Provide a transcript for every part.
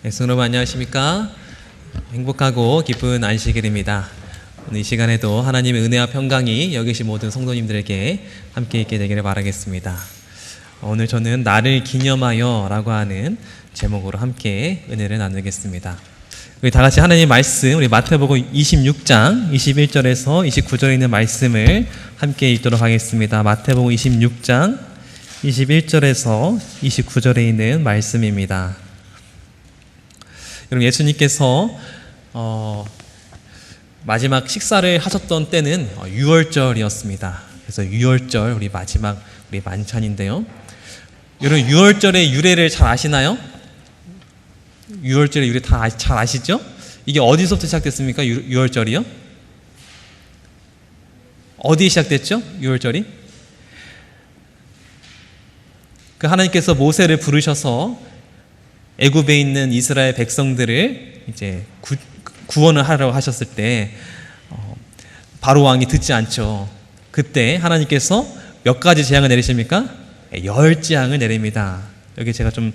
여러분 안녕하십니까? 행복하고 기쁜 안식일입니다. 오늘 이 시간에도 하나님의 은혜와 평강이 여기 계신 모든 성도님들에게 함께 있게 되기를 바라겠습니다. 오늘 저는 나를 기념하여 라고 하는 제목으로 함께 은혜를 나누겠습니다. 우리 다 같이 하나님의 말씀, 우리 마태복음 26장 21절에서 29절에 있는 말씀을 함께 읽도록 하겠습니다. 마태복음 26장 21절에서 29절에 있는 말씀입니다. 여러분, 예수님께서 마지막 식사를 하셨던 때는 6월절이었습니다. 그래서 6월절 우리 마지막 우리 만찬인데요. 여러분, 6월절의 유래를 잘 아시나요? 6월절의 유래 다 잘 아시죠? 이게 어디서부터 시작됐습니까? 6월절이요? 어디 시작됐죠? 6월절이? 그 하나님께서 모세를 부르셔서 애굽에 있는 이스라엘 백성들을 이제 구원을 하려고 하셨을 때 바로 왕이 듣지 않죠. 그때 하나님께서 몇 가지 재앙을 내리십니까? 10재앙을 내립니다. 여기 제가 좀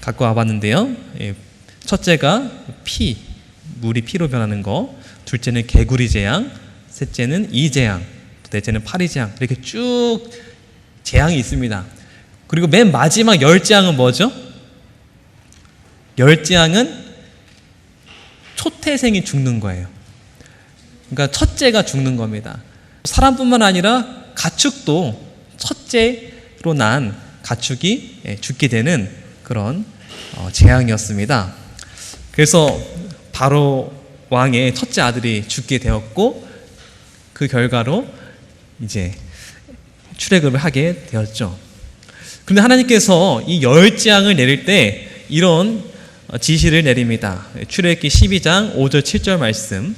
갖고 와봤는데요. 첫째가 물이 피로 변하는 거. 둘째는 개구리 재앙. 셋째는 이재앙. 넷째는 파리재앙. 이렇게 쭉 재앙이 있습니다. 그리고 맨 마지막 10재앙은 뭐죠? 10재앙은 초태생이 죽는 거예요. 그러니까 첫째가 죽는 겁니다. 사람뿐만 아니라 가축도 첫째로 난 가축이 죽게 되는 그런 재앙이었습니다. 그래서 바로 왕의 첫째 아들이 죽게 되었고, 그 결과로 이제 출애굽을 하게 되었죠. 그런데 하나님께서 이 10재앙을 내릴 때 이런 지시를 내립니다. 출애굽기 12장 5절 7절 말씀.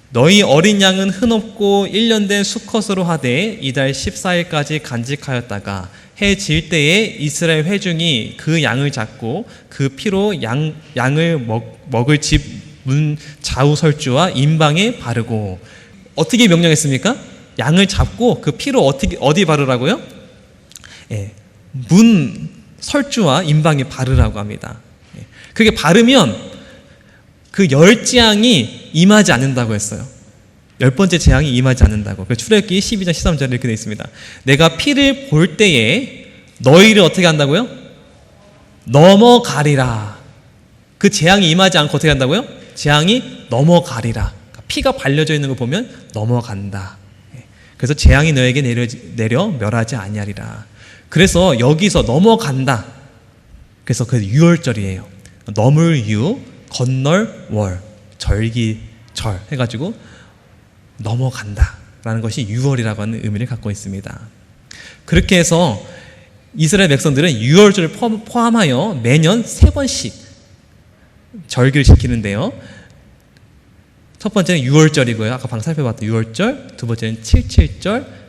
너희 어린 양은 흔없고 1년 된 수컷으로 하되 이달 14일까지 간직하였다가 해 질 때에 이스라엘 회중이 그 양을 잡고 그 피로 양을 먹을 집 문 좌우 설주와 임방에 바르고. 어떻게 명령했습니까? 양을 잡고 그 피로 어디 바르라고요? 문 설주와 임방에 바르라고 합니다. 그게 바르면 그 10재앙이 임하지 않는다고 했어요. 10번째 재앙이 임하지 않는다고. 출애굽기 12장 13절에 이렇게 되어 있습니다. 내가 피를 볼 때에 너희를 어떻게 한다고요? 넘어가리라. 그 재앙이 임하지 않고 어떻게 한다고요? 재앙이 넘어가리라. 피가 발려져 있는 거 보면 넘어간다. 그래서 재앙이 너에게 내려 멸하지 아니하리라. 그래서 여기서 넘어간다. 그래서 그 6월절이에요. 넘을 유, 건널 월, 절기절 해가지고 넘어간다 라는 것이 6월이라고 하는 의미를 갖고 있습니다. 그렇게 해서 이스라엘 백성들은 6월절을 포함하여 매년 3번씩 절기를 지키는데요. 첫 번째는 6월절이고요. 아까 방금 살펴봤던 6월절. 두 번째는 77절.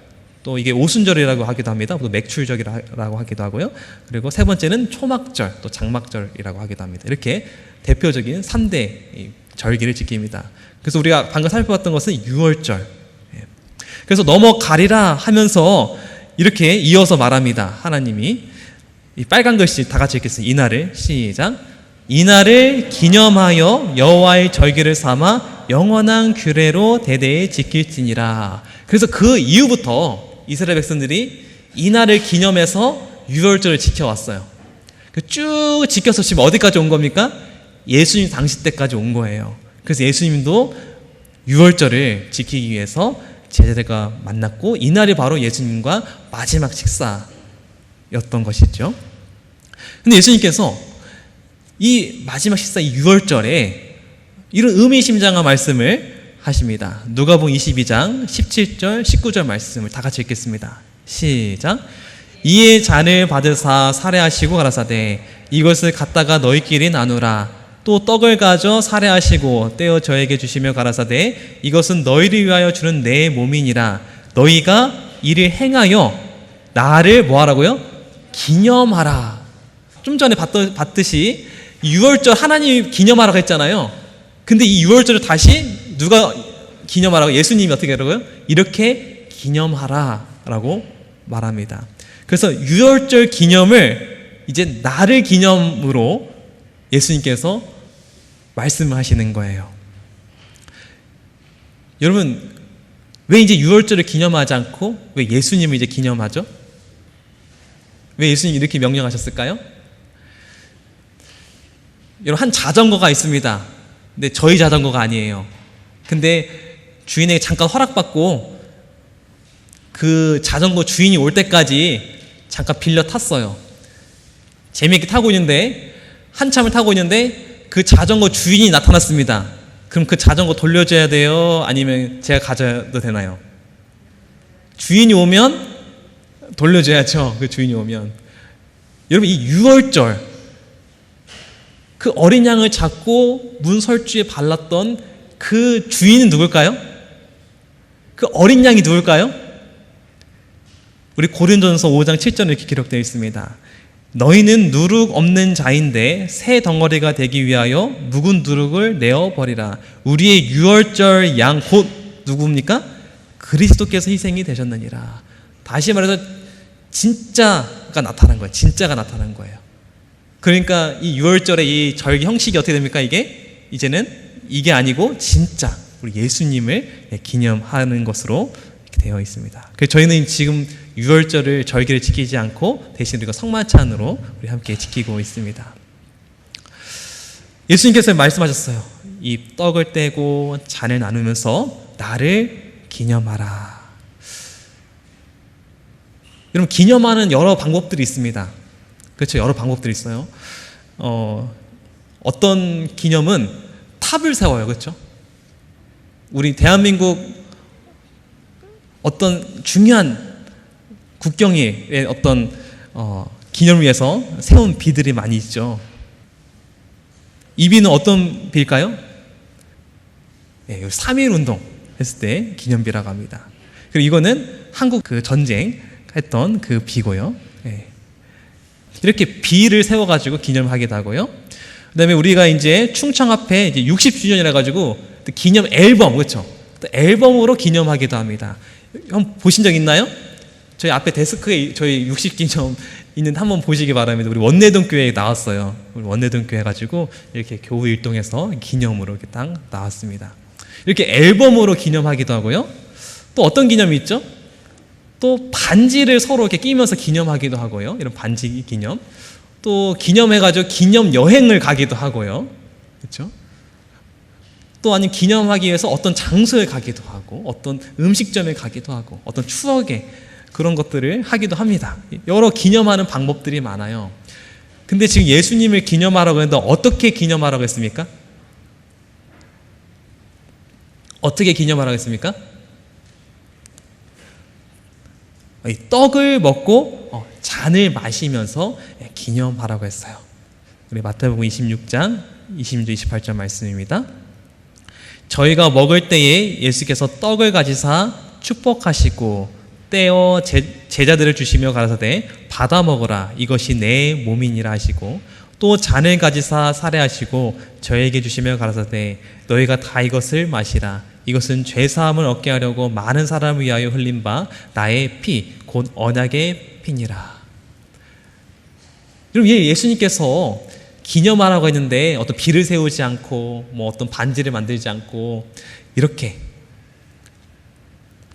또 이게 오순절이라고 하기도 합니다. 또 맥출절이라고 하기도 하고요. 그리고 세 번째는 초막절, 또 장막절이라고 하기도 합니다. 이렇게 대표적인 3대 절기를 지킵니다. 그래서 우리가 방금 살펴봤던 것은 6월절. 그래서 넘어가리라 하면서 이렇게 이어서 말합니다. 하나님이 이 빨간 글씨 다 같이 읽겠습니다. 이날을 시작. 이날을 기념하여 여호와의 절기를 삼아 영원한 규례로 대대에 지킬지니라. 그래서 그 이후부터 이스라엘 백성들이 이날을 기념해서 6월절을 지켜왔어요. 쭉 지켜서 지금 어디까지 온 겁니까? 예수님 당시 때까지 온 거예요. 그래서 예수님도 6월절을 지키기 위해서 제자들과 만났고, 이날이 바로 예수님과 마지막 식사였던 것이죠. 근데 예수님께서 이 마지막 식사, 이 6월절에 이런 의미심장한 말씀을 하십니다. 누가복음 22장 17절 19절 말씀을 다 같이 읽겠습니다. 시작. 이에 잔을 받으사 살해하시고 가라사대 이것을 갖다가 너희끼리 나누라. 또 떡을 가져 살해하시고 떼어 저에게 주시며 가라사대 이것은 너희를 위하여 주는 내 몸이니라. 너희가 이를 행하여 나를 뭐하라고요? 기념하라. 좀 전에 봤듯이 6월절 하나님이 기념하라고 했잖아요. 근데 이 6월절을 다시 누가 기념하라고? 예수님이 어떻게 하라고요? 이렇게 기념하라라고 말합니다. 그래서 6월절 기념을 이제 나를 기념으로 예수님께서 말씀을 하시는 거예요. 여러분, 왜 이제 유월절을 기념하지 않고 왜 예수님을 이제 기념하죠? 왜 예수님이 이렇게 명령하셨을까요? 여러분, 한 자전거가 있습니다. 근데 저희 자전거가 아니에요. 근데 주인에게 잠깐 허락받고 그 자전거 주인이 올 때까지 잠깐 빌려 탔어요. 재미있게 타고 있는데, 한참을 타고 있는데 그 자전거 주인이 나타났습니다. 그럼 그 자전거 돌려줘야 돼요? 아니면 제가 가져도 되나요? 주인이 오면 돌려줘야죠. 그 주인이 오면. 여러분, 이 유월절, 그 어린 양을 잡고 문설주에 발랐던 그 주인은 누굴까요? 그 어린 양이 누굴까요? 우리 고린도전서 5장 7절에 이렇게 기록되어 있습니다. 너희는 누룩 없는 자인데 새 덩어리가 되기 위하여 묵은 누룩을 내어버리라. 우리의 유월절 양 곧 누구입니까? 그리스도께서 희생이 되셨느니라. 다시 말해서 진짜가 나타난 거예요. 진짜가 나타난 거예요. 그러니까 이 유월절의 이 절기 형식이 어떻게 됩니까? 이게 이제는 이게 아니고 진짜 우리 예수님을 기념하는 것으로 이렇게 되어 있습니다. 그래서 저희는 지금 유월절을 절기를 지키지 않고 대신 우리가 성만찬으로 우리 함께 지키고 있습니다. 예수님께서 말씀하셨어요. 이 떡을 떼고 잔을 나누면서 나를 기념하라. 여러분, 기념하는 여러 방법들이 있습니다. 그렇죠? 여러 방법들이 있어요. 어떤 기념은 탑을 세워요. 그렇죠? 우리 대한민국 어떤 중요한 국경의 어떤 기념을 위해서 세운 비들이 많이 있죠. 이 비는 어떤 비일까요? 네, 3.1 운동 했을 때 기념비라고 합니다. 그리고 이거는 한국 그 전쟁 했던 그 비고요. 네. 이렇게 비를 세워가지고 기념하기도 하고요. 그 다음에 우리가 이제 충청 앞에 이제 60주년이라 가지고 기념 앨범, 그렇죠? 또 앨범으로 기념하기도 합니다. 한번 보신 적 있나요? 저희 앞에 데스크에 저희 60기념 있는데 한번 보시기 바랍니다. 우리 원내동 교회에 나왔어요. 우리 원내동 교회 가지고 이렇게 교우 일동에서 기념으로 이렇게 딱 나왔습니다. 이렇게 앨범으로 기념하기도 하고요. 또 어떤 기념이 있죠? 또 반지를 서로 이렇게 끼면서 기념하기도 하고요. 이런 반지 기념. 또 기념해가지고 기념 여행을 가기도 하고요. 그렇죠? 또 아니면 기념하기 위해서 어떤 장소에 가기도 하고, 어떤 음식점에 가기도 하고, 어떤 추억에 그런 것들을 하기도 합니다. 여러 기념하는 방법들이 많아요. 근데 지금 예수님을 기념하라고 했는데 어떻게 기념하라고 했습니까? 어떻게 기념하라고 했습니까? 이 떡을 먹고 잔을 마시면서 기념하라고 했어요. 우리 마태복음 26장 26절 28절 말씀입니다. 저희가 먹을 때에 예수께서 떡을 가지사 축복하시고 떼어 제자들을 주시며 가라사대 받아 먹으라 이것이 내 몸이니라 하시고 또 잔을 가지사 살해하시고 저에게 주시며 가라사대 너희가 다 이것을 마시라 이것은 죄사함을 얻게 하려고 많은 사람을 위하여 흘린 바 나의 피 곧 언약의 피니라. 여러분, 예수님께서 기념하라고 했는데 어떤 비를 세우지 않고 뭐 어떤 반지를 만들지 않고 이렇게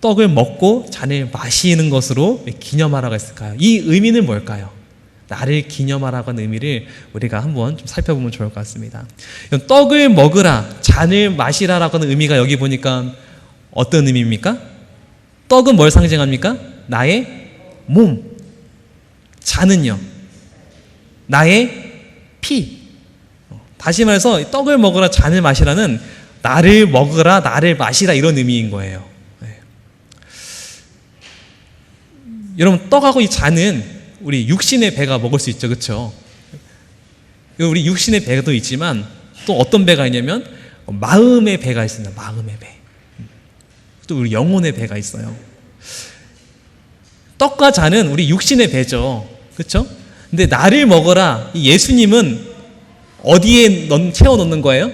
떡을 먹고 잔을 마시는 것으로 기념하라고 했을까요? 이 의미는 뭘까요? 나를 기념하라고 하는 의미를 우리가 한번 좀 살펴보면 좋을 것 같습니다. 떡을 먹으라, 잔을 마시라라고 하는 의미가 여기 보니까 어떤 의미입니까? 떡은 뭘 상징합니까? 나의 몸. 잔은요? 나의 피. 다시 말해서 떡을 먹으라, 잔을 마시라는 나를 먹으라, 나를 마시라 이런 의미인 거예요. 네. 여러분, 떡하고 이 잔은 우리 육신의 배가 먹을 수 있죠. 그렇죠? 우리 육신의 배도 있지만 또 어떤 배가 있냐면 마음의 배가 있습니다. 마음의 배. 또 우리 영혼의 배가 있어요. 떡과 잔은 우리 육신의 배죠. 그렇죠? 근데 나를 먹어라. 이 예수님은 어디에 채워 넣는 거예요?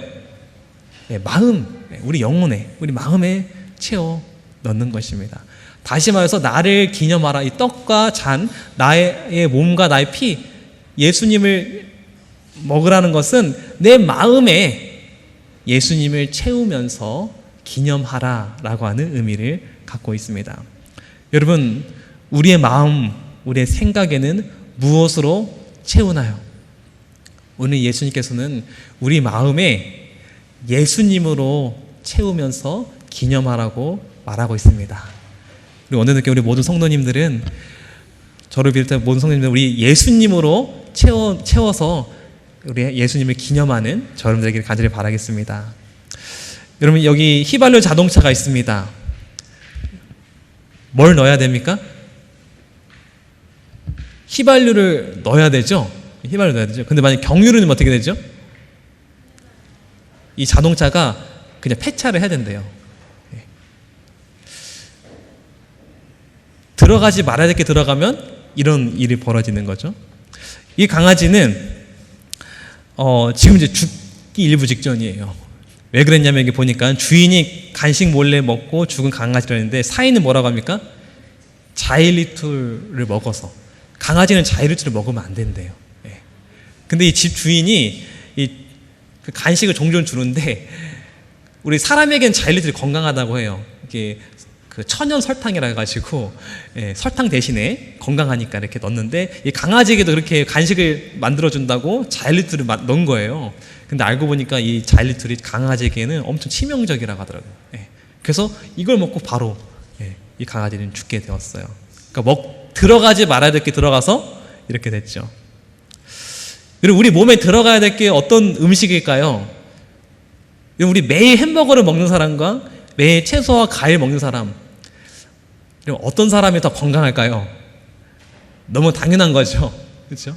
네, 마음. 우리 영혼에, 우리 마음에 채워 넣는 것입니다. 다시 말해서 나를 기념하라. 이 떡과 잔, 나의 몸과 나의 피, 예수님을 먹으라는 것은 내 마음에 예수님을 채우면서 기념하라라고 하는 의미를 갖고 있습니다. 여러분, 우리의 마음, 우리의 생각에는 무엇으로 채우나요? 오늘 예수님께서는 우리 마음에 예수님으로 채우면서 기념하라고 말하고 있습니다. 우리 오늘 늦게 우리 모든 성도님들은, 저를 비롯한 모든 성도님들, 우리 예수님으로 채워서 우리 예수님을 기념하는 저를 되기를 간절히 바라겠습니다. 여러분, 여기 휘발유 자동차가 있습니다. 뭘 넣어야 됩니까? 휘발유를 넣어야 되죠? 휘발유 넣어야 되죠? 근데 만약 경유를 넣으면 어떻게 되죠? 이 자동차가 그냥 폐차를 해야 된대요. 들어가지 말아야 될 게 들어가면 이런 일이 벌어지는 거죠. 이 강아지는 지금 이제 죽기 일부 직전이에요. 왜 그랬냐면, 여기 보니까 주인이 간식 몰래 먹고 죽은 강아지라는데 사인은 뭐라고 합니까? 자일리툴을 먹어서. 강아지는 자일리툴을 먹으면 안 된대요. 근데 이 집 주인이 그 간식을 종종 주는데, 우리 사람에겐 자일리툴이 건강하다고 해요. 이게 그 천연 설탕이라 해가지고, 설탕 대신에 건강하니까 이렇게 넣는데, 이 강아지에게도 그렇게 간식을 만들어준다고 자일리툴을 넣은 거예요. 근데 알고 보니까 이 자일리툴이 강아지에게는 엄청 치명적이라고 하더라고요. 그래서 이걸 먹고 바로 이 강아지는 죽게 되었어요. 그러니까 들어가지 말아야 될 게 들어가서 이렇게 됐죠. 그리고 우리 몸에 들어가야 될 게 어떤 음식일까요? 우리 매일 햄버거를 먹는 사람과 매일 채소와 과일 먹는 사람, 어떤 사람이 더 건강할까요? 너무 당연한 거죠. 그렇죠?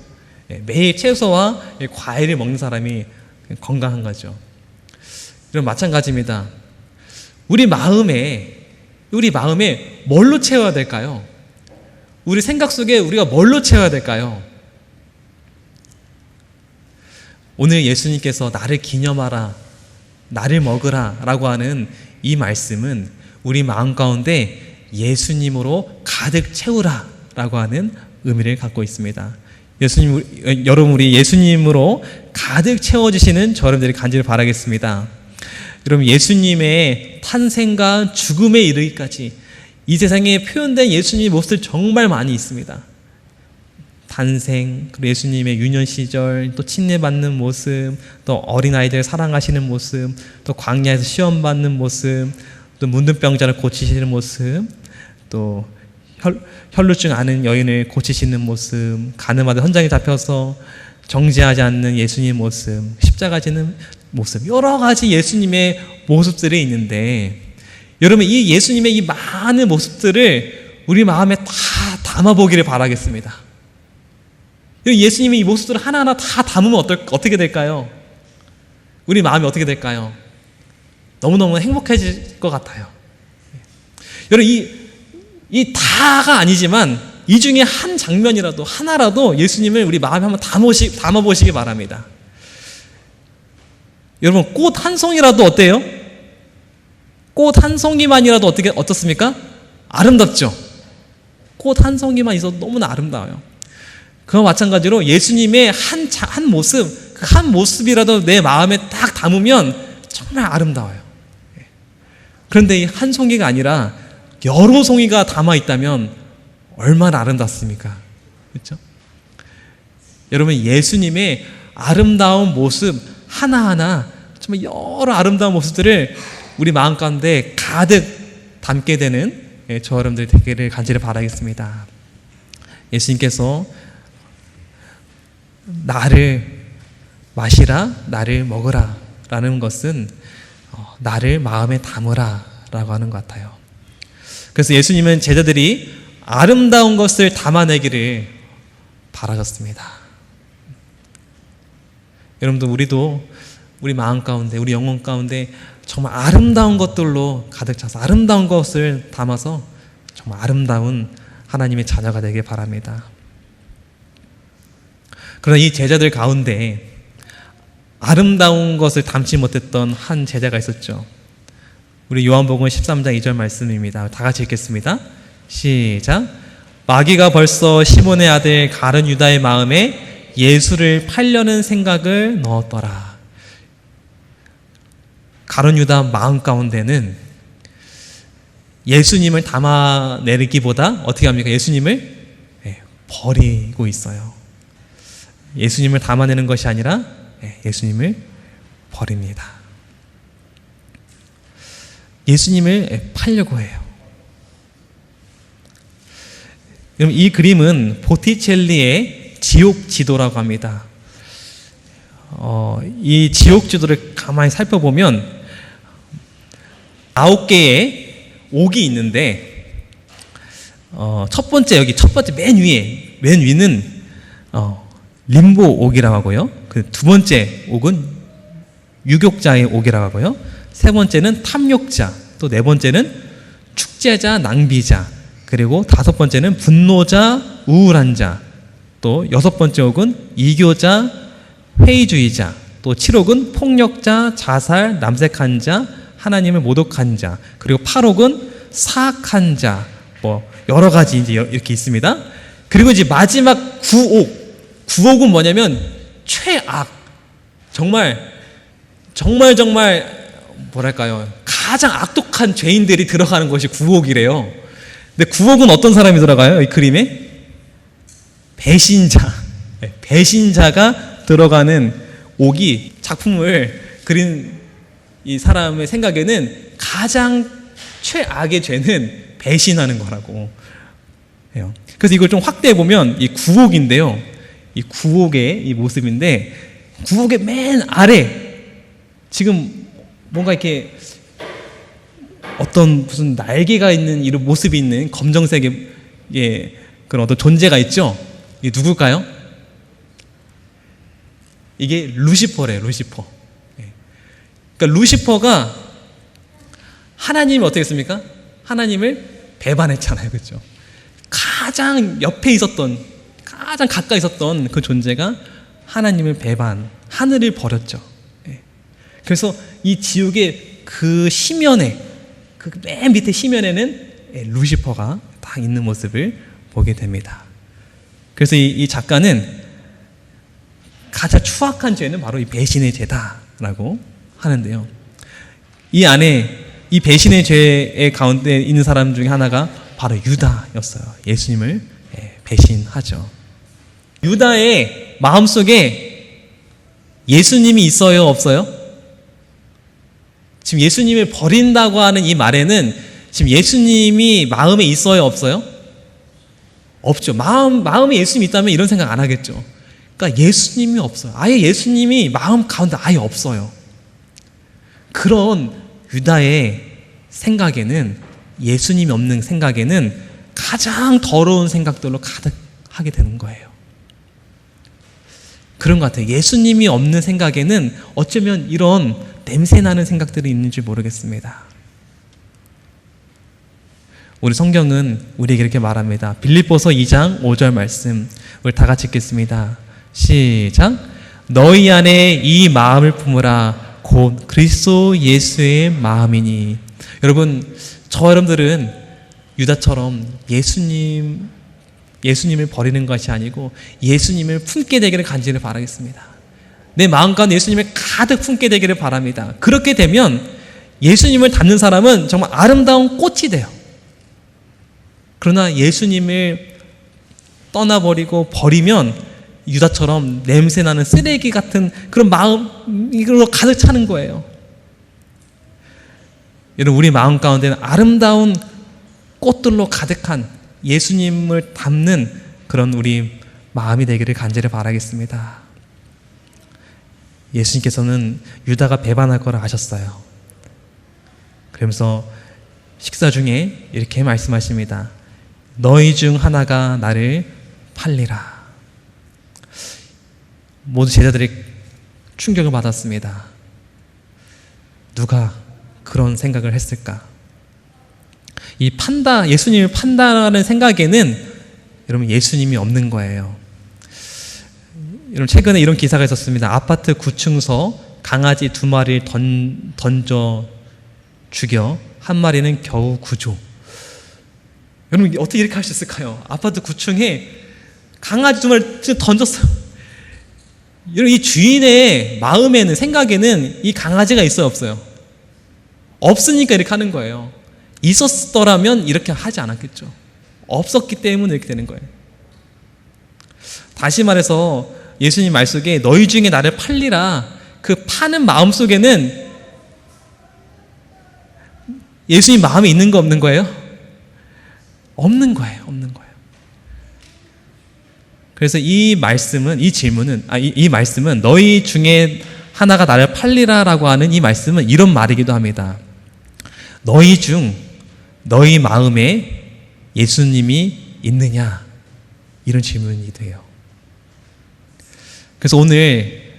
매일 채소와 과일을 먹는 사람이 건강한 거죠. 그럼 마찬가지입니다. 우리 마음에 뭘로 채워야 될까요? 우리 생각 속에 우리가 뭘로 채워야 될까요? 오늘 예수님께서 나를 기념하라, 나를 먹으라 라고 하는 이 말씀은 우리 마음 가운데 예수님으로 가득 채우라 라고 하는 의미를 갖고 있습니다. 여러분, 우리 예수님으로 가득 채워주시는 여러분들이 간절히 바라겠습니다. 여러분, 예수님의 탄생과 죽음에 이르기까지 이 세상에 표현된 예수님의 모습들 정말 많이 있습니다. 탄생, 그리고 예수님의 유년 시절, 또 침례받는 모습, 또 어린아이들 사랑하시는 모습, 또 광야에서 시험 받는 모습, 또 문둥병자를 고치시는 모습, 또 혈루증 앓은 여인을 고치시는 모습, 가늠하다 현장에 잡혀서 정죄하지 않는 예수님의 모습, 십자가 지는 모습, 여러 가지 예수님의 모습들이 있는데, 여러분, 이 예수님의 이 많은 모습들을 우리 마음에 다 담아보기를 바라겠습니다. 예수님의 이 모습들을 하나하나 다 담으면 어떻게 될까요? 우리 마음이 어떻게 될까요? 너무너무 행복해질 것 같아요. 여러분, 이 다가 아니지만 이 중에 한 장면이라도, 하나라도 예수님을 우리 마음에 한번 담아보시기 바랍니다. 여러분, 꽃 한 송이라도 어때요? 꽃 한 송이만이라도 어떻습니까? 아름답죠? 꽃 한 송이만 있어도 너무나 아름다워요. 그와 마찬가지로 예수님의 한 모습, 그 한 모습이라도 내 마음에 딱 담으면 정말 아름다워요. 그런데 이 한 송이가 아니라 여러 송이가 담아있다면 얼마나 아름답습니까? 그렇죠? 여러분, 예수님의 아름다운 모습 하나하나, 정말 여러 아름다운 모습들을 우리 마음 가운데 가득 담게 되는 저 여러분들이 되기를 간절히 바라겠습니다. 예수님께서 나를 마시라, 나를 먹으라 라는 것은 나를 마음에 담으라 라고 하는 것 같아요. 그래서 예수님은 제자들이 아름다운 것을 담아내기를 바라셨습니다. 여러분들, 우리도 우리 마음 가운데, 우리 영혼 가운데 정말 아름다운 것들로 가득 차서 아름다운 것을 담아서 정말 아름다운 하나님의 자녀가 되길 바랍니다. 그러나 이 제자들 가운데 아름다운 것을 담지 못했던 한 제자가 있었죠. 우리 요한복음 13장 2절 말씀입니다. 다 같이 읽겠습니다. 시작. 마귀가 벌써 시몬의 아들 가룟 유다의 마음에 예수를 팔려는 생각을 넣었더라. 가룟 유다 마음 가운데는 예수님을 담아내기보다 어떻게 합니까? 예수님을 버리고 있어요. 예수님을 담아내는 것이 아니라 예수님을 버립니다. 예수님을 팔려고 해요. 여러분, 이 그림은 보티첼리의 지옥 지도라고 합니다. 이 지옥 지도를 가만히 살펴보면 9개의 옥이 있는데 첫 번째 맨 위는 림보 옥이라고 하고요. 그 두 번째 옥은 유욕자의 옥이라고 하고요. 세 번째는 탐욕자, 또 네 번째는 축제자, 낭비자, 그리고 다섯 번째는 분노자, 우울한 자, 또 여섯 번째 옥은 이교자, 회의주의자, 또 7옥은 폭력자, 자살, 남색한 자, 하나님을 모독한 자, 그리고 8옥은 사악한 자, 뭐 여러 가지 이제 이렇게 있습니다. 그리고 이제 마지막 9옥은 뭐냐면 최악, 정말 뭐랄까요, 가장 악독한 죄인들이 들어가는 것이 9옥이래요. 근데 9옥은 어떤 사람이 들어가요? 이 그림에 배신자가 들어가는 옥이, 작품을 그린 이 사람의 생각에는 가장 최악의 죄는 배신하는 거라고 해요. 그래서 이걸 좀 확대해 보면 이 9옥인데요. 이 9옥의 이 모습인데, 9옥의 맨 아래 지금 뭔가 이렇게 어떤 무슨 날개가 있는 이런 모습이 있는 검정색의 그런 어떤 존재가 있죠. 이게 누굴까요? 이게 루시퍼래요. 루시퍼. 그러니까 루시퍼가 하나님이 어떻게 했습니까? 하나님을 배반했잖아요. 그렇죠? 가장 옆에 있었던, 가장 가까이 있었던 그 존재가 하나님을 배반, 하늘을 버렸죠. 그래서 이 지옥의 그 심연에, 그 맨 밑에 심연에는 루시퍼가 딱 있는 모습을 보게 됩니다. 그래서 이 작가는 가장 추악한 죄는 바로 이 배신의 죄다라고 하는데요. 이 안에 이 배신의 죄의 가운데 있는 사람 중에 하나가 바로 유다였어요. 예수님을 배신하죠. 유다의 마음속에 예수님이 있어요, 없어요? 지금 예수님을 버린다고 하는 이 말에는 지금 예수님이 마음에 있어요, 없어요? 없죠. 마음에 예수님이 있다면 이런 생각 안 하겠죠. 그러니까 예수님이 없어요. 아예 예수님이 마음 가운데 아예 없어요. 그런 유다의 생각에는, 예수님이 없는 생각에는 가장 더러운 생각들로 가득하게 되는 거예요. 그런 것 같아요. 예수님이 없는 생각에는 어쩌면 이런 냄새나는 생각들이 있는지 모르겠습니다. 우리 성경은 우리에게 이렇게 말합니다. 빌립보서 2장 5절 말씀, 우리 다 같이 읽겠습니다. 시작. 너희 안에 이 마음을 품으라. 곧 그리스도 예수의 마음이니. 여러분, 여러분들은 유다처럼 예수님을 버리는 것이 아니고 예수님을 품게 되기를 간절히 바라겠습니다. 내 마음 가운데 예수님을 가득 품게 되기를 바랍니다. 그렇게 되면 예수님을 닮는 사람은 정말 아름다운 꽃이 돼요. 그러나 예수님을 떠나버리고 버리면 유다처럼 냄새나는 쓰레기 같은 그런 마음, 이걸로 가득 차는 거예요. 여러분, 우리 마음 가운데는 아름다운 꽃들로 가득한 예수님을 담는 그런 우리 마음이 되기를 간절히 바라겠습니다. 예수님께서는 유다가 배반할 거를 아셨어요. 그러면서 식사 중에 이렇게 말씀하십니다. 너희 중 하나가 나를 팔리라. 모두 제자들이 충격을 받았습니다. 누가 그런 생각을 했을까? 예수님을 판다라는 생각에는 여러분 예수님이 없는 거예요. 여러분, 최근에 이런 기사가 있었습니다. 아파트 9층서 강아지 2마리를 던져 죽여 한 마리는 겨우 구조. 여러분, 어떻게 이렇게 할 수 있을까요? 아파트 9층에 강아지 2마리를 던졌어요. 여러분, 이 주인의 마음에는, 생각에는 이 강아지가 있어요, 없어요? 없으니까 이렇게 하는 거예요. 있었더라면 이렇게 하지 않았겠죠. 없었기 때문에 이렇게 되는 거예요. 다시 말해서 예수님 말 속에 너희 중에 나를 팔리라, 그 파는 마음 속에는 예수님 마음에 있는 거 없는 거예요? 없는 거예요. 없는 거예요. 그래서 이 말씀은, 이 말씀은 너희 중에 하나가 나를 팔리라라고 하는 이 말씀은 이런 말이기도 합니다. 너희 마음에 예수님이 있느냐? 이런 질문이 돼요. 그래서 오늘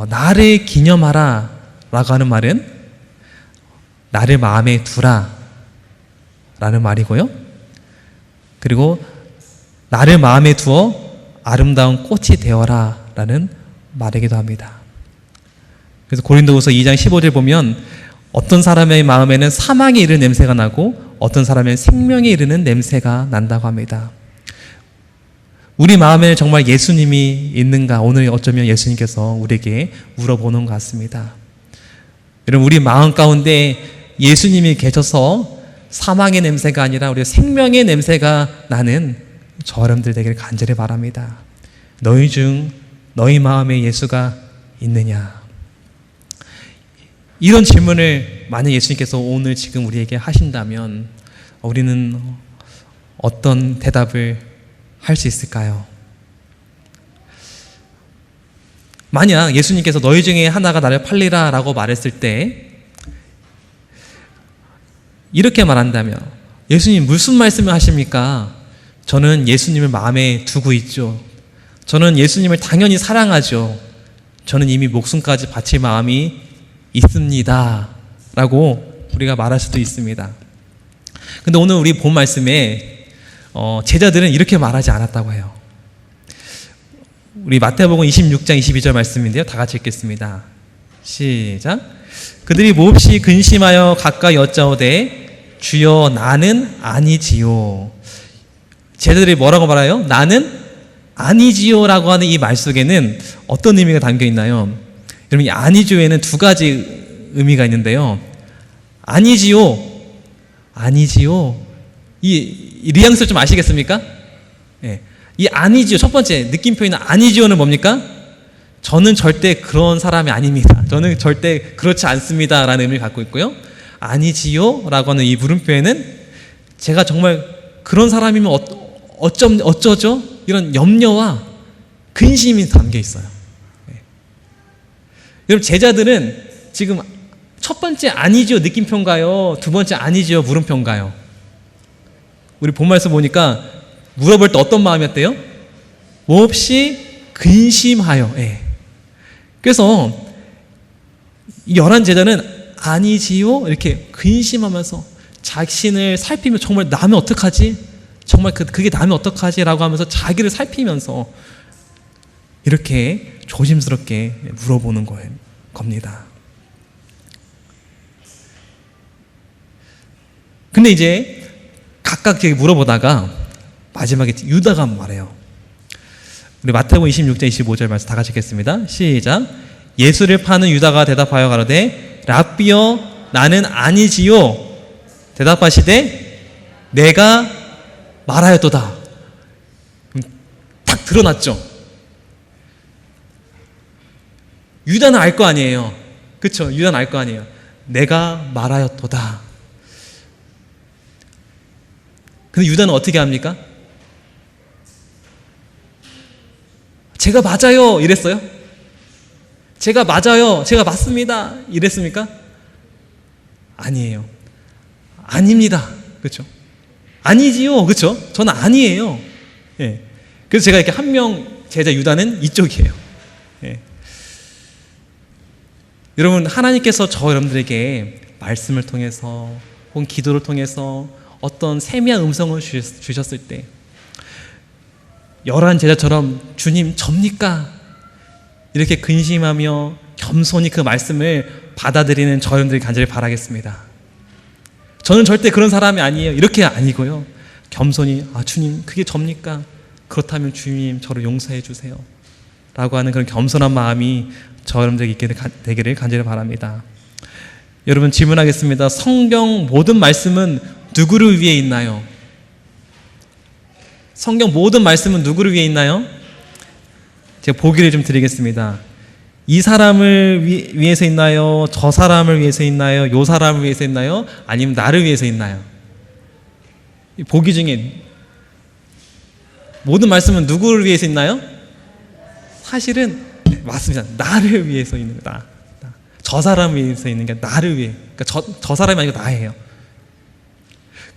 나를 기념하라 라고 하는 말은 나를 마음에 두라 라는 말이고요. 그리고 나를 마음에 두어 아름다운 꽃이 되어라 라는 말이기도 합니다. 그래서 고린도후서 2장 15절 보면 어떤 사람의 마음에는 사망에 이르는 냄새가 나고 어떤 사람의 생명에 이르는 냄새가 난다고 합니다. 우리 마음에 정말 예수님이 있는가? 오늘 어쩌면 예수님께서 우리에게 물어보는 것 같습니다. 여러분, 우리 마음 가운데 예수님이 계셔서 사망의 냄새가 아니라 우리 생명의 냄새가 나는 저 여러분들 되기를 간절히 바랍니다. 너희 마음에 예수가 있느냐? 이런 질문을 만약 예수님께서 오늘 지금 우리에게 하신다면 우리는 어떤 대답을 할 수 있을까요? 만약 예수님께서 너희 중에 하나가 나를 팔리라 라고 말했을 때 이렇게 말한다면 예수님 무슨 말씀을 하십니까? 저는 예수님을 마음에 두고 있죠. 저는 예수님을 당연히 사랑하죠. 저는 이미 목숨까지 바칠 마음이 있습니다 라고 우리가 말할 수도 있습니다. 근데 오늘 우리 본 말씀에 제자들은 이렇게 말하지 않았다고 해요. 우리 마태복음 26장 22절 말씀인데요, 다 같이 읽겠습니다. 시작. 그들이 몹시 근심하여 가까이 여짜오되 주여 나는 아니지요. 제자들이 뭐라고 말해요? 나는 아니지요 라고 하는 이 말 속에는 어떤 의미가 담겨 있나요? 여러분, 이 아니지요에는 두 가지 의미가 있는데요. 아니지요. 이 뉘앙스를 좀 아시겠습니까? 예. 이 아니지요, 첫 번째 느낌표에는 아니지요는 뭡니까? 저는 절대 그런 사람이 아닙니다. 저는 절대 그렇지 않습니다 라는 의미를 갖고 있고요. 아니지요 라고 하는 이 물음표에는 제가 정말 그런 사람이면 어쩌죠? 이런 염려와 근심이 담겨 있어요. 예. 여러분, 제자들은 지금 첫 번째 아니지요 느낌표인가요? 두 번째 아니지요 물음표인가요? 우리 본말씀 보니까 물어볼 때 어떤 마음이었대요? 몹시 근심하여. 예. 그래서 이 11제자는 아니지요? 이렇게 근심하면서 자신을 살피며 정말 나면 어떡하지? 정말 그게 나면 어떡하지? 라고 하면서 자기를 살피면서 이렇게 조심스럽게 물어보는 겁니다. 근데 이제 각각 물어보다가 마지막에 유다가 말해요. 우리 마태복음 26장 25절 말씀 다 같이 읽겠습니다. 시작. 예수를 파는 유다가 대답하여 가로되 랍비여 나는 아니지요. 대답하시되 내가 말하였도다. 딱 드러났죠. 유다는 알 거 아니에요. 그렇죠? 유다는 알 거 아니에요. 내가 말하였도다. 근데 유다는 어떻게 합니까? 제가 맞아요 이랬어요? 제가 맞아요, 제가 맞습니다 이랬습니까? 아니에요. 아닙니다. 그렇죠? 아니지요. 그렇죠? 저는 아니에요. 예. 그래서 제가 이렇게 한 명 제자 유다는 이쪽이에요. 예. 여러분, 하나님께서 저 여러분들에게 말씀을 통해서 혹은 기도를 통해서 어떤 세미한 음성을 주셨을 때 11제자처럼 주님 접니까? 이렇게 근심하며 겸손히 그 말씀을 받아들이는 저 여러분들이 간절히 바라겠습니다. 저는 절대 그런 사람이 아니에요. 이렇게 아니고요. 겸손히 주님 그게 접니까? 그렇다면 주님 저를 용서해 주세요 라고 하는 그런 겸손한 마음이 저 여러분들에게 있게 되기를 간절히 바랍니다. 여러분, 질문하겠습니다. 성경 모든 말씀은 누구를 위해 있나요? 성경 모든 말씀은 누구를 위해 있나요? 제가 보기를 좀 드리겠습니다. 이 사람을 위해서 있나요? 저 사람을 위해서 있나요? 요 사람을 위해서 있나요? 아니면 나를 위해서 있나요? 이 보기 중에 모든 말씀은 누구를 위해서 있나요? 사실은 맞습니다. 나를 위해서 있는 거다. 저 사람을 위해서 있는 게 나를 위해. 그러니까 저 사람이 아니고 나예요.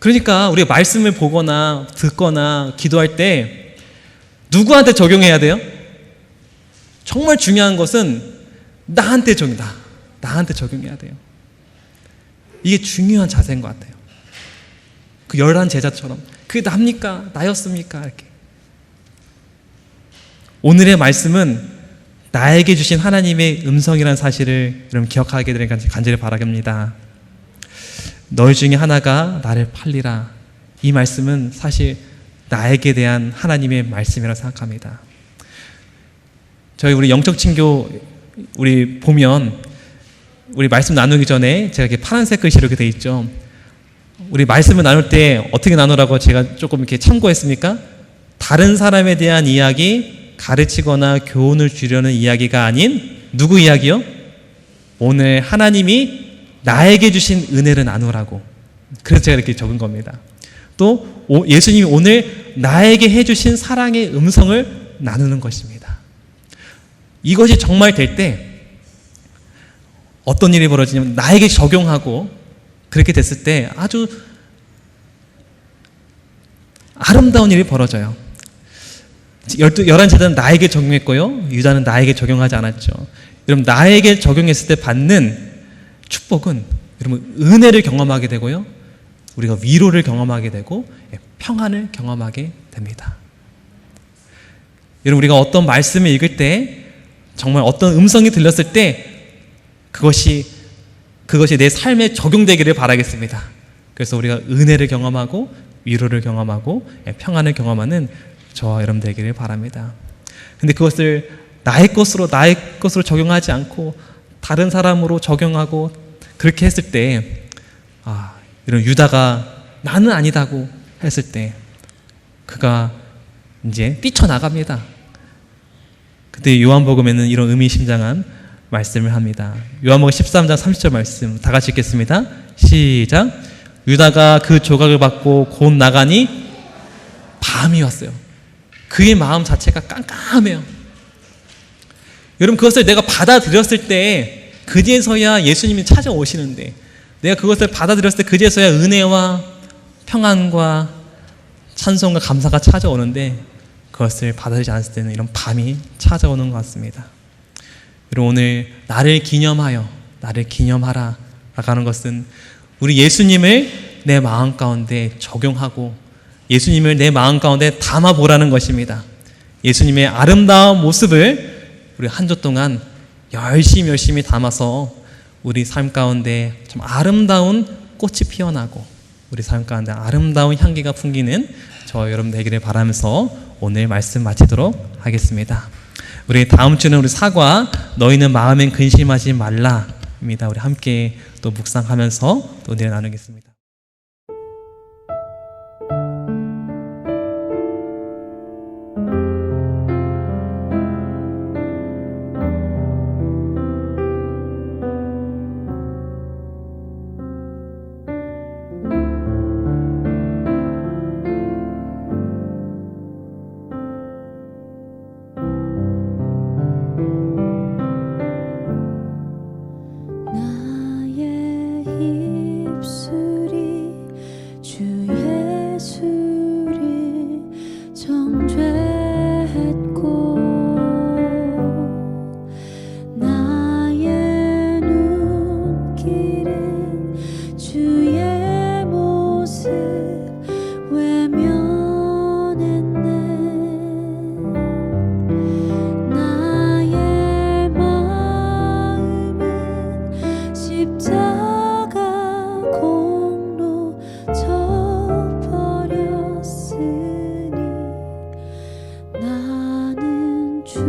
그러니까 우리가 말씀을 보거나 듣거나 기도할 때 누구한테 적용해야 돼요? 정말 중요한 것은 나한테 적용해야 돼요. 이게 중요한 자세인 것 같아요. 그 열한 제자처럼 그게 납니까? 나였습니까? 이렇게. 오늘의 말씀은 나에게 주신 하나님의 음성이라는 사실을 여러분 기억하게 되는 간절히 바랍니다. 너희 중에 하나가 나를 팔리라. 이 말씀은 사실 나에게 대한 하나님의 말씀이라고 생각합니다. 저희 우리 영적 친교 우리 보면 우리 말씀 나누기 전에 제가 이렇게 파란색 글씨로 이렇게 돼 있죠. 우리 말씀을 나눌 때 어떻게 나누라고 제가 조금 이렇게 참고했습니까? 다른 사람에 대한 이야기, 가르치거나 교훈을 주려는 이야기가 아닌 누구 이야기요? 오늘 하나님이 나에게 주신 은혜를 나누라고. 그래서 제가 이렇게 적은 겁니다. 또 예수님이 오늘 나에게 해주신 사랑의 음성을 나누는 것입니다. 이것이 정말 될 때 어떤 일이 벌어지냐면 나에게 적용하고 그렇게 됐을 때 아주 아름다운 일이 벌어져요. 11제자는 나에게 적용했고요, 유다는 나에게 적용하지 않았죠. 여러분, 나에게 적용했을 때 받는 축복은 여러분 은혜를 경험하게 되고요, 우리가 위로를 경험하게 되고 평안을 경험하게 됩니다. 여러분, 우리가 어떤 말씀을 읽을 때 정말 어떤 음성이 들렸을 때 그것이 내 삶에 적용되기를 바라겠습니다. 그래서 우리가 은혜를 경험하고 위로를 경험하고 평안을 경험하는 저와 여러분 되기를 바랍니다. 근데 그것을 나의 것으로 적용하지 않고 다른 사람으로 적용하고 그렇게 했을 때 이런 유다가 나는 아니다고 했을 때 그가 이제 뛰쳐나갑니다. 그때 요한복음에는 이런 의미심장한 말씀을 합니다. 요한복음 13장 30절 말씀 다 같이 읽겠습니다. 시작. 유다가 그 조각을 받고 곧 나가니 밤이 왔어요. 그의 마음 자체가 깜깜해요. 여러분, 그것을 내가 받아들였을 때 그제서야 예수님이 찾아오시는데, 내가 그것을 받아들였을 때 그제서야 은혜와 평안과 찬송과 감사가 찾아오는데, 그것을 받아들이지 않았을 때는 이런 밤이 찾아오는 것 같습니다. 여러분, 오늘 나를 기념하라 라고 하는 것은 우리 예수님을 내 마음 가운데 적용하고 예수님을 내 마음 가운데 담아보라는 것입니다. 예수님의 아름다운 모습을 우리 한 주 동안 열심히 담아서 우리 삶 가운데 좀 아름다운 꽃이 피어나고 우리 삶 가운데 아름다운 향기가 풍기는 저 여러분 되기를 바라면서 오늘 말씀 마치도록 하겠습니다. 우리 다음 주는 우리 사과 너희는 마음엔 근심하지 말라입니다. 우리 함께 또 묵상하면서 또 은혜를 나누겠습니다. 나는 주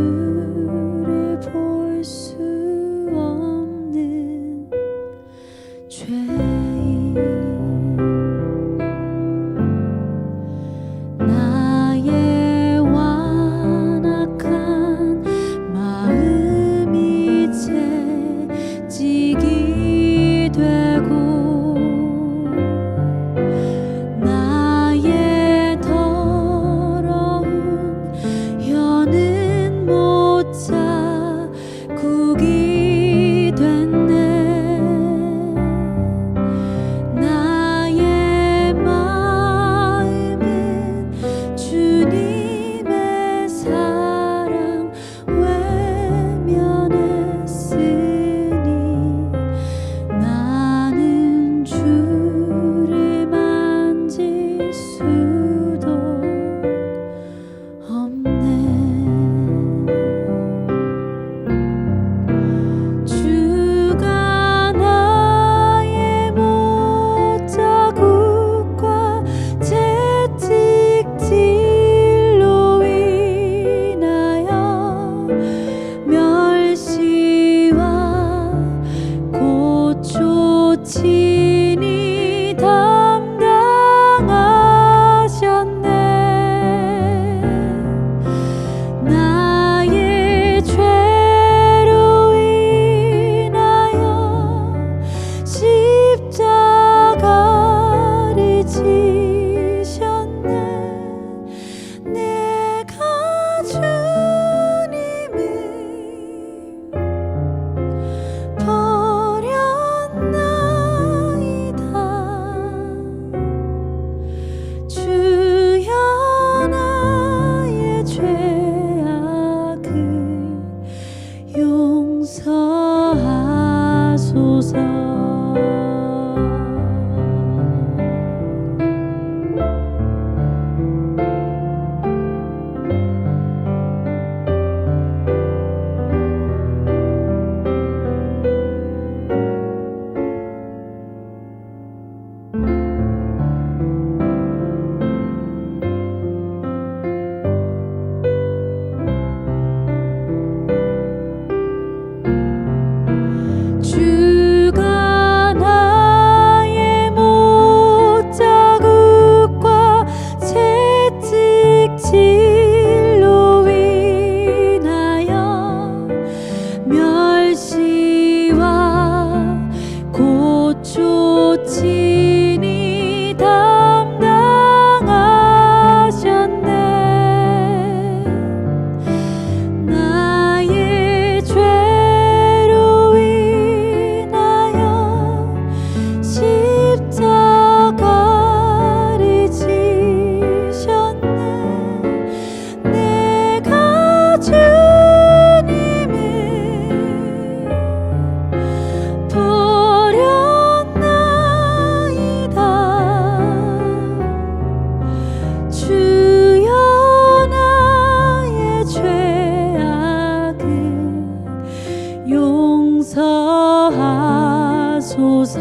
하소서.